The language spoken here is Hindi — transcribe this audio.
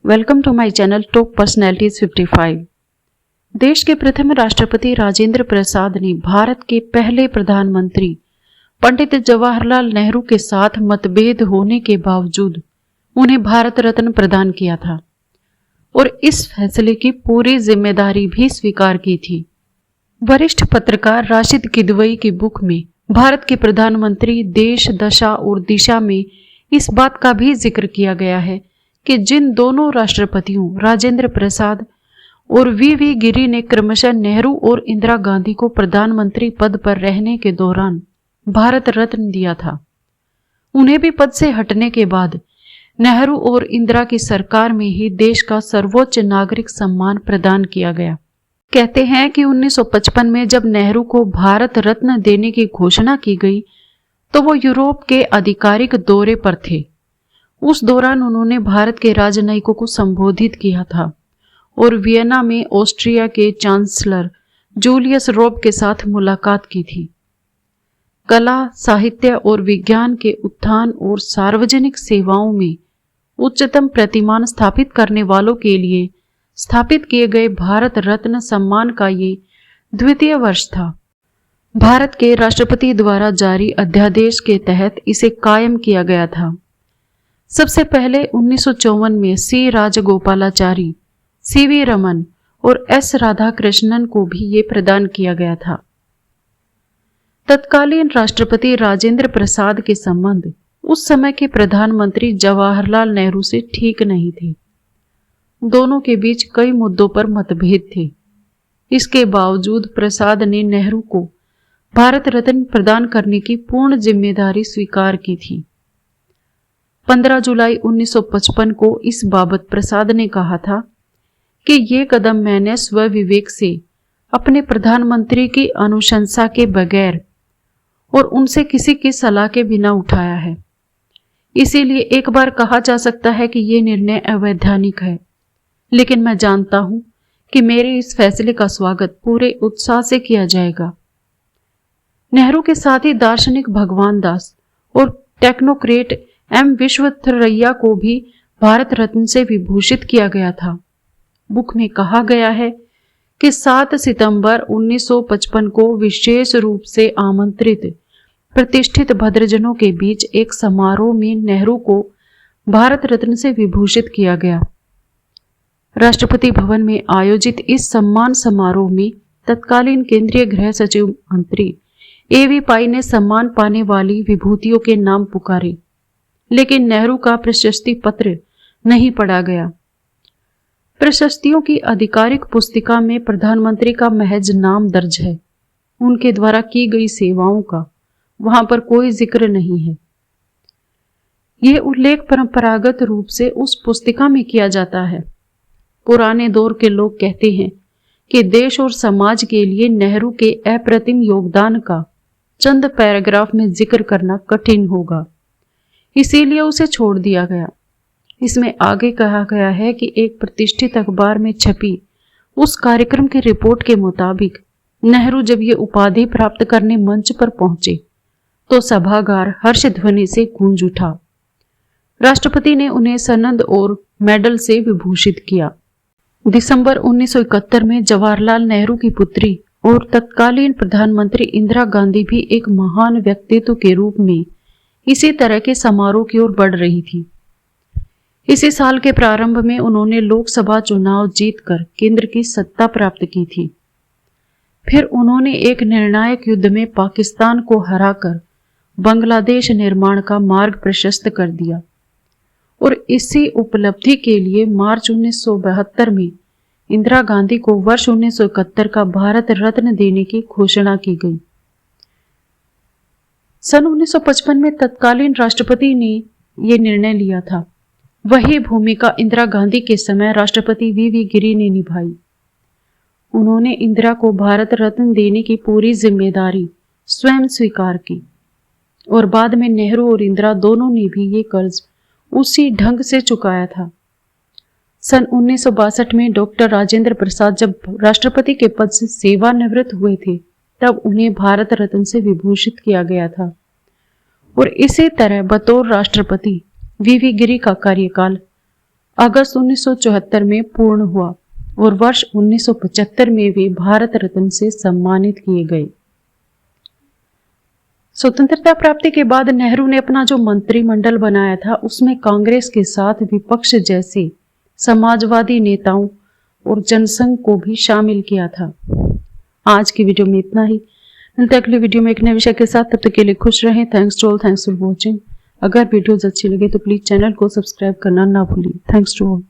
Welcome to my channel top personalities 55। देश के प्रथम राष्ट्रपति राजेंद्र प्रसाद ने भारत के पहले प्रधानमंत्री पंडित जवाहरलाल नेहरू के साथ मतभेद होने के बावजूद उन्हें भारत रत्न प्रदान किया था और इस फैसले की पूरी जिम्मेदारी भी स्वीकार की थी। वरिष्ठ पत्रकार राशिद किदवई की बुक में भारत के प्रधानमंत्री देश, दशा और दिशा में इस बात का भी जिक्र किया गया है कि जिन दोनों राष्ट्रपतियों राजेंद्र प्रसाद और वी गिरी ने क्रमशः नेहरू और इंदिरा गांधी को प्रधानमंत्री पद पर रहने के दौरान भारत रत्न दिया था, उन्हें भी पद से हटने के बाद नेहरू और इंदिरा की सरकार में ही देश का सर्वोच्च नागरिक सम्मान प्रदान किया गया। कहते हैं कि 1955 में जब नेहरू को भारत रत्न देने की घोषणा की गई तो वो यूरोप के आधिकारिक दौरे पर थे। उस दौरान उन्होंने भारत के राजनयिकों को संबोधित किया था और वियना में ऑस्ट्रिया के चांसलर जूलियस रोब के साथ मुलाकात की थी। कला, साहित्य और विज्ञान के उत्थान और सार्वजनिक सेवाओं में उच्चतम प्रतिमान स्थापित करने वालों के लिए स्थापित किए गए भारत रत्न सम्मान का ये द्वितीय वर्ष था। भारत के राष्ट्रपति द्वारा जारी अध्यादेश के तहत इसे कायम किया गया था। सबसे पहले 1954 में सी राजगोपालाचारी, सीवी रमन और एस राधाकृष्णन को भी ये प्रदान किया गया था। तत्कालीन राष्ट्रपति राजेंद्र प्रसाद के संबंध उस समय के प्रधानमंत्री जवाहरलाल नेहरू से ठीक नहीं थे। दोनों के बीच कई मुद्दों पर मतभेद थे। इसके बावजूद प्रसाद ने नेहरू को भारत रत्न प्रदान करने की पूर्ण जिम्मेदारी स्वीकार की थी। 15 जुलाई 1955 को इस बाबत प्रसाद ने कहा था कि ये कदम मैंने स्वविवेक से अपने प्रधानमंत्री की अनुशंसा के बगैर और उनसे किसी की सलाह के बिना उठाया है। इसीलिए एक बार कहा जा सकता है कि ये निर्णय अवैधानिक है, लेकिन मैं जानता हूं कि मेरे इस फैसले का स्वागत पूरे उत्साह से किया जाएगा। नेहरू के साथ ही दार्शनिक भगवान दास और टेक्नोक्रेट एम विश्वेश्वरैया को भी भारत रत्न से विभूषित किया गया था। बुक में कहा गया है कि 7 सितंबर 1955 को विशेष रूप से आमंत्रित प्रतिष्ठित भद्रजनों के बीच एक समारोह में नेहरू को भारत रत्न से विभूषित किया गया। राष्ट्रपति भवन में आयोजित इस सम्मान समारोह में तत्कालीन केंद्रीय गृह सचिव मंत्री एवी पाई ने सम्मान पाने वाली विभूतियों के नाम पुकारे, लेकिन नेहरू का प्रशस्ति पत्र नहीं पढ़ा गया। प्रशस्तियों की आधिकारिक पुस्तिका में प्रधानमंत्री का महज नाम दर्ज है, उनके द्वारा की गई सेवाओं का वहां पर कोई जिक्र नहीं है। यह उल्लेख परंपरागत रूप से उस पुस्तिका में किया जाता है। पुराने दौर के लोग कहते हैं कि देश और समाज के लिए नेहरू के अप्रतिम योगदान का चंद पैराग्राफ में जिक्र करना कठिन होगा, इसीलिए उसे छोड़ दिया गया। इसमें आगे कहा गया है कि एक प्रतिष्ठित अखबार में छपी उस कार्यक्रम की रिपोर्ट के मुताबिक नेहरू जब ये उपाधि प्राप्त करने मंच पर पहुंचे तो सभागार हर्ष ध्वनि से गूंज उठा। राष्ट्रपति ने उन्हें सनद और मेडल से विभूषित किया। दिसंबर 1971 में जवाहरलाल नेहरू की पुत्री और तत्कालीन प्रधानमंत्री इंदिरा गांधी भी एक महान व्यक्तित्व के रूप में इसी तरह के समारोह की ओर बढ़ रही थी। इसी साल के प्रारंभ में उन्होंने लोकसभा चुनाव जीतकर केंद्र की सत्ता प्राप्त की थी। फिर उन्होंने एक निर्णायक युद्ध में पाकिस्तान को हराकर बांग्लादेश निर्माण का मार्ग प्रशस्त कर दिया और इसी उपलब्धि के लिए मार्च 1972 में इंदिरा गांधी को वर्ष 1971 का भारत रत्न देने की घोषणा की गई। सन 1955 में तत्कालीन राष्ट्रपति ने यह निर्णय लिया था। वही भूमिका इंदिरा गांधी के समय राष्ट्रपति वी गिरी ने निभाई। उन्होंने इंदिरा को भारत रत्न देने की पूरी जिम्मेदारी स्वयं स्वीकार की और बाद में नेहरू और इंदिरा दोनों ने भी ये कर्ज उसी ढंग से चुकाया था। सन 1962 में डॉक्टर राजेंद्र प्रसाद जब राष्ट्रपति के पद से सेवानिवृत्त हुए थे तब उन्हें भारत रत्न से विभूषित किया गया था और इसी तरह बतौर राष्ट्रपति वी गिरी का कार्यकाल अगस्त 1974 में पूर्ण हुआ और वर्ष 1975 में वे भारत रत्न से सम्मानित किए गए। स्वतंत्रता प्राप्ति के बाद नेहरू ने अपना जो मंत्रिमंडल बनाया था उसमें कांग्रेस के साथ विपक्ष जैसे समाजवादी नेताओं और जनसंघ को भी शामिल किया था। आज की वीडियो में इतना ही। मिलते हैं अगली वीडियो में एक नए विषय के साथ। तब तक के लिए खुश रहें। Thanks to all, thanks for watching. अगर वीडियोज अच्छी लगे तो प्लीज चैनल को सब्सक्राइब करना ना भूलिए। Thanks to all.